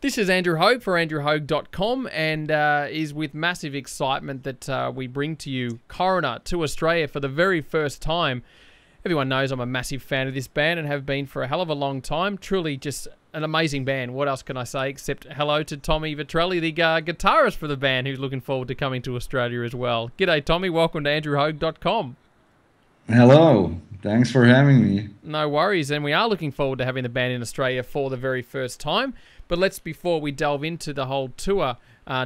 This is Andrew Hogue for andrewhogue.com, and is with massive excitement that we bring to you Coroner to Australia for the very first time. Everyone knows I'm a massive fan of this band and have been for a hell of a long time. Truly just an amazing band. What else can I say except hello to Tommy Vetterli, the guitarist for the band, who's looking forward to coming to Australia as well. G'day, Tommy. Welcome to andrewhogue.com. Hello, thanks for having me. No worries, and we are looking forward to having the band in Australia for the very first time. But before we delve into the whole tour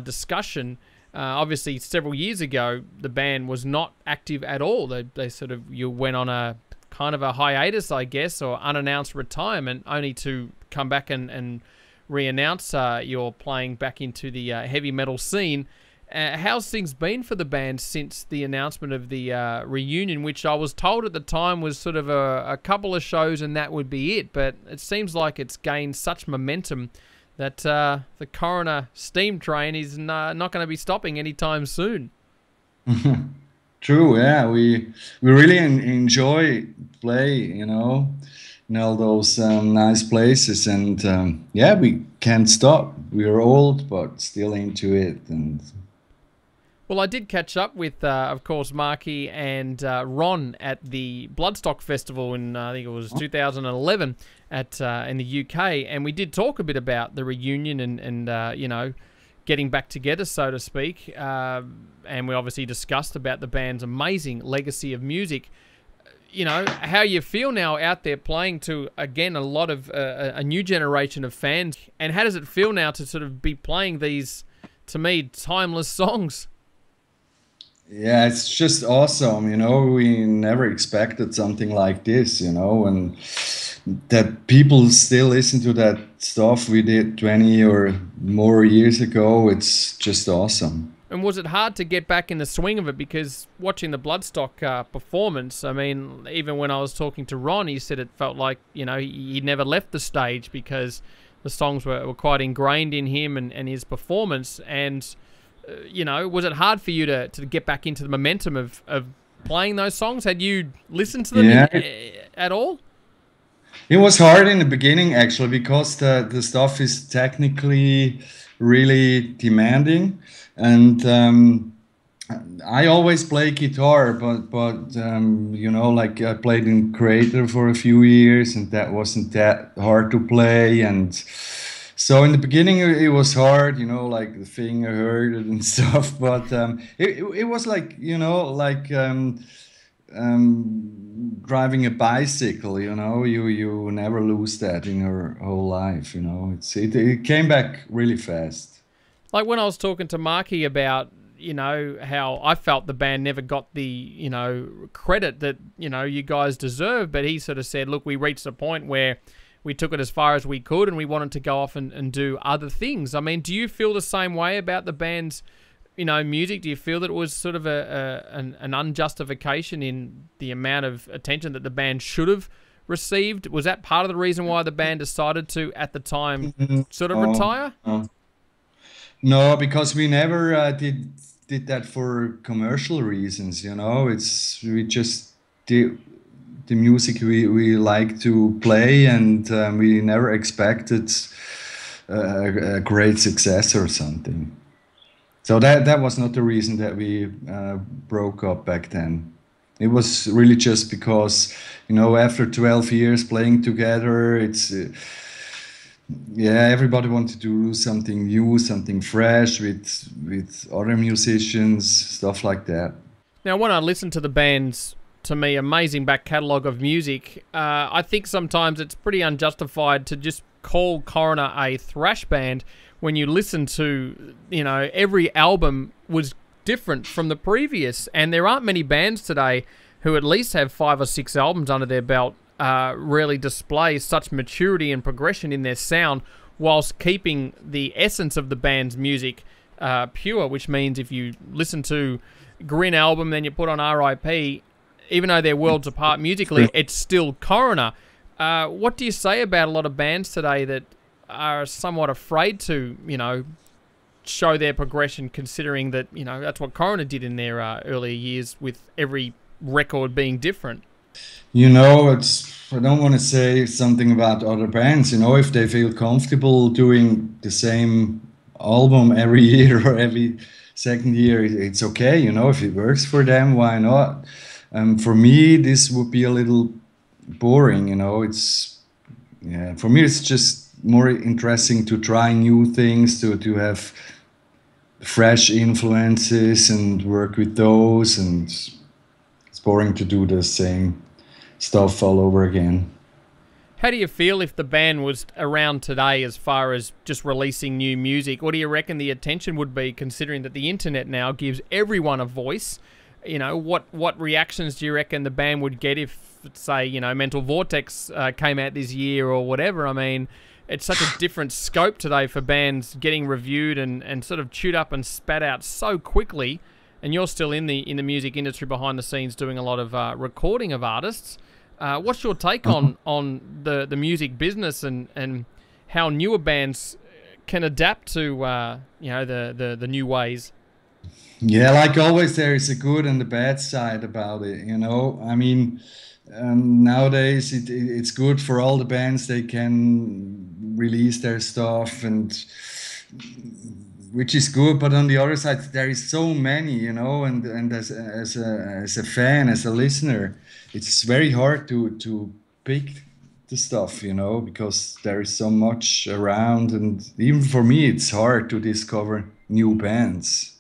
discussion, obviously several years ago, the band was not active at all. You went on a kind of a hiatus, I guess, or unannounced retirement, only to come back and re-announce you're playing back into the heavy metal scene. How's things been for the band since the announcement of the reunion, which I was told at the time was sort of a couple of shows and that would be it, but it seems like it's gained such momentum that the Coroner steam train is not going to be stopping anytime soon. True, yeah, we really enjoy play, in all those nice places, and yeah, we can't stop. We're old, but still into it. And well, I did catch up with, of course, Marky and Ron at the Bloodstock Festival in, I think it was 2011 in the UK, and we did talk a bit about the reunion and getting back together, so to speak, and we obviously discussed about the band's amazing legacy of music. How you feel now out there playing to, again, a lot of a new generation of fans, and how does it feel now to sort of be playing these, to me, timeless songs? yeah, it's just awesome. We never expected something like this, and that people still listen to that stuff we did 20 or more years ago. It's just awesome. And was it hard to get back in the swing of it? Because watching the Bloodstock performance, I mean, even when I was talking to Ron, he said it felt like, he never left the stage because the songs were quite ingrained in him and his performance. And, was it hard for you to get back into the momentum of playing those songs? Had you listened to them at all? It was hard in the beginning, actually, because the stuff is technically really demanding, and I always play guitar, but I played in Creator for a few years, and that wasn't that hard to play, and so in the beginning it was hard, like the finger hurt and stuff, but it was like driving a bicycle, you never lose that in your whole life, it came back really fast. Like when I was talking to Marky about, how I felt the band never got the, credit that, you guys deserve, but he sort of said, look, we reached a point where we took it as far as we could and we wanted to go off and do other things. I mean, do you feel the same way about the band's music? Do you feel that it was sort of an unjustification in the amount of attention that the band should have received? Was that part of the reason why the band decided to, at the time, sort of retire? No, because we never did that for commercial reasons. We just did the music we like to play, and we never expected a great success or something. So that was not the reason that we broke up back then. It was really just because, after 12 years playing together, everybody wanted to do something new, something fresh with other musicians, stuff like that. Now, when I listen to the band's, to me, amazing back catalogue of music, I think sometimes it's pretty unjustified to just call Coroner a thrash band when you listen to, every album was different from the previous. And there aren't many bands today who at least have 5 or 6 albums under their belt really display such maturity and progression in their sound whilst keeping the essence of the band's music pure, which means if you listen to Grin album, then you put on R.I.P., even though they're worlds apart musically, it's still Coroner. What do you say about a lot of bands today that are somewhat afraid to, show their progression, considering that, that's what Coroner did in their earlier years with every record being different? It's I don't want to say something about other bands, you know, if they feel comfortable doing the same album every year or every second year, it's okay, you know, if it works for them, why not? For me, this would be a little boring, you know. It's yeah, for me, it's just more interesting to try new things, to have fresh influences and work with those, and it's boring to do the same stuff all over again. How do you feel if the band was around today as far as just releasing new music? What do you reckon the attention would be, considering that the internet now gives everyone a voice? You know, what reactions do you reckon the band would get if, say, you know, Mental Vortex came out this year or whatever? I mean, it's such a different scope today for bands getting reviewed and sort of chewed up and spat out so quickly. And you're still in the music industry behind the scenes doing a lot of recording of artists. What's your take on the music business and how newer bands can adapt to you know, the new ways? Yeah, like always, there is a good and a bad side about it. You know, I mean, nowadays it's good for all the bands. They can release their stuff, and which is good. But on the other side, there is so many, you know, and as a fan, as a listener, it's very hard to pick the stuff, you know, because there is so much around, and even for me, it's hard to discover new bands.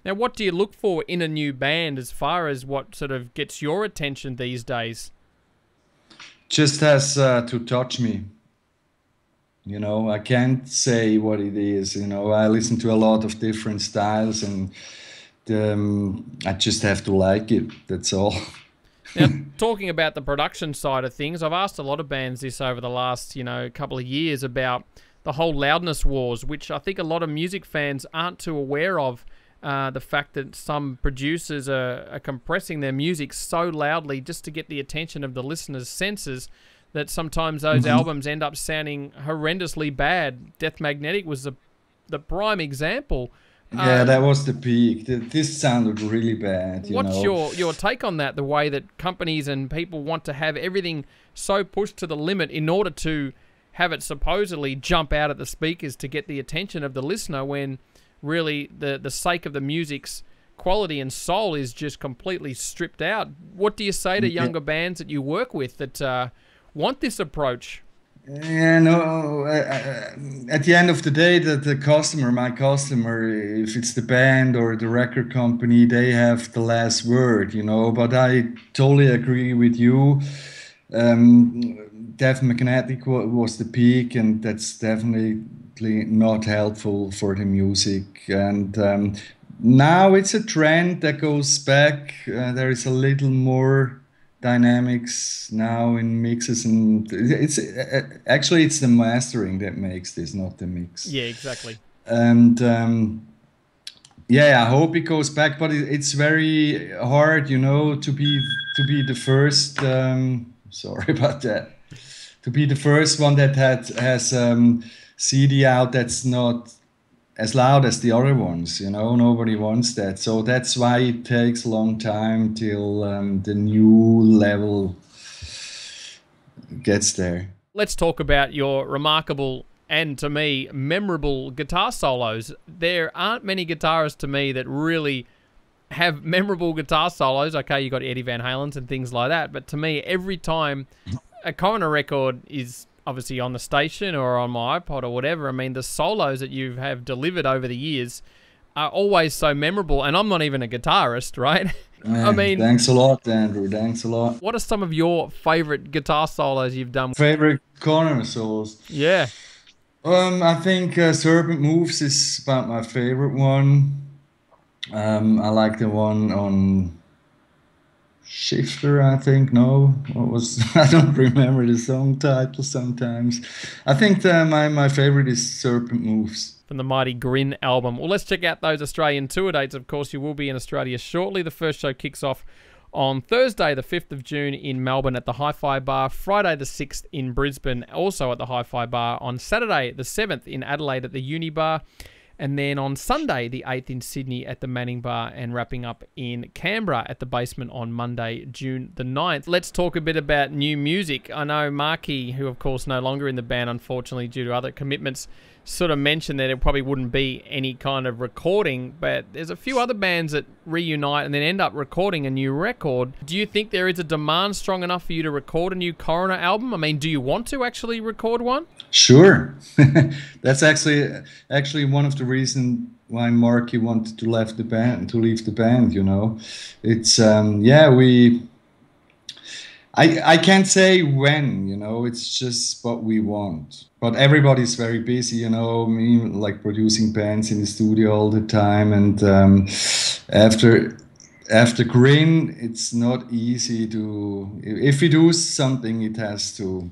Now, what do you look for in a new band as far as what sort of gets your attention these days? Just has to touch me. You know, I can't say what it is. You know, I listen to a lot of different styles, and I just have to like it. That's all. Now, talking about the production side of things, I've asked a lot of bands this over the last, you know, couple of years about the whole Loudness Wars, which I think a lot of music fans aren't too aware of. The fact that some producers are compressing their music so loudly just to get the attention of the listener's senses that sometimes those albums end up sounding horrendously bad. Death Magnetic was the prime example. Yeah, that was the peak. This sounded really bad. What's your take on that, the way that companies and people want to have everything so pushed to the limit in order to have it supposedly jump out at the speakers to get the attention of the listener, when really the sake of the music's quality and soul is just completely stripped out? What do you say to younger bands that you work with that want this approach? Yeah, no. At the end of the day, the customer, my customer, if it's the band or the record company, they have the last word, you know. But I totally agree with you. Death Magnetic was the peak, and that's definitely not helpful for the music. And now it's a trend that goes back. There is a little more dynamics now in mixes, and it's actually it's the mastering that makes this, not the mix. Yeah, exactly. And yeah, I hope it goes back, but it's very hard, you know, to be the first. Sorry about that. To be the first one that has CD out that's not as loud as the other ones, you know. Nobody wants that, so that's why it takes a long time till the new level gets there. Let's talk about your remarkable and, to me, memorable guitar solos. There aren't many guitarists to me that really have memorable guitar solos. Okay, you got Eddie Van Halen's and things like that, but to me, every time a Coroner record is obviously on the station or on my iPod or whatever, I mean, the solos that you have delivered over the years are always so memorable. And I'm not even a guitarist, right? I mean, thanks a lot, Andrew. Thanks a lot. What are some of your favorite guitar solos you've done? Favorite Coroner solos? Yeah. I think Serpent Moves is about my favorite one. I like the one on Shifter, I think. No, what was I don't remember the song title sometimes. I think my favorite is Serpent Moves. From the Mighty Grin album. Well, let's check out those Australian tour dates. Of course, you will be in Australia shortly. The first show kicks off on Thursday, the 5th of June in Melbourne at the Hi-Fi Bar. Friday, the 6th in Brisbane, also at the Hi-Fi Bar. On Saturday, the 7th in Adelaide at the Uni Bar. And then on Sunday, the 8th in Sydney at the Manning Bar, and wrapping up in Canberra at the Basement on Monday, June the 9th. Let's talk a bit about new music. I know Marky, who of course no longer in the band, unfortunately, due to other commitments, sort of mentioned that it probably wouldn't be any kind of recording, but there's a few other bands that reunite and then end up recording a new record. Do you think there is a demand strong enough for you to record a new Coroner album? I mean, do you want to actually record one? Sure. That's actually one of the reasons why Marky wanted to leave the band, you know. It's I can't say when, you know, it's just what we want. But everybody's very busy, you know, me like producing bands in the studio all the time, and after Grin, it's not easy to, if we do something, it has to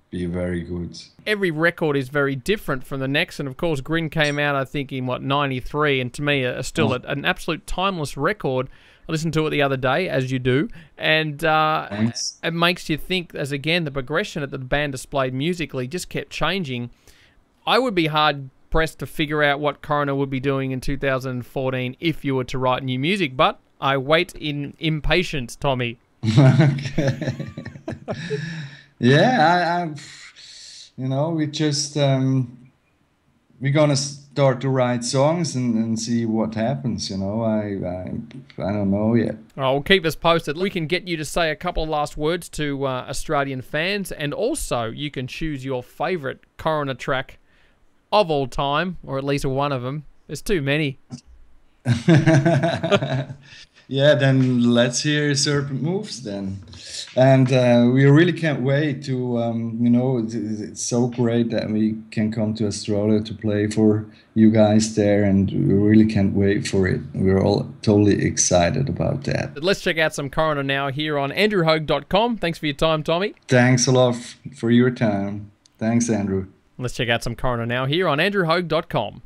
be very good. Every record is very different from the next, and of course Grin came out I think in 93, and to me still an absolute timeless record. I listened to it the other day, as you do, and it makes you think, as again the progression that the band displayed musically just kept changing. I would be hard pressed to figure out what Coroner would be doing in 2014 if you were to write new music, but I wait in impatience, Tommy. Okay. Yeah, I you know, we just we're gonna start to write songs and see what happens. You know, I don't know yet. Oh, well, keep us posted. We can get you to say a couple of last words to Australian fans, and also you can choose your favourite Coroner track of all time, or at least one of them. There's too many. Yeah, then let's hear Serpent Moves then. And we really can't wait to, you know, it's so great that we can come to Australia to play for you guys there, and we really can't wait for it. We're all totally excited about that. Let's check out some Coroner now here on andrewhogue.com. Thanks for your time, Tommy. Thanks a lot for your time. Thanks, Andrew. Let's check out some Coroner now here on andrewhogue.com.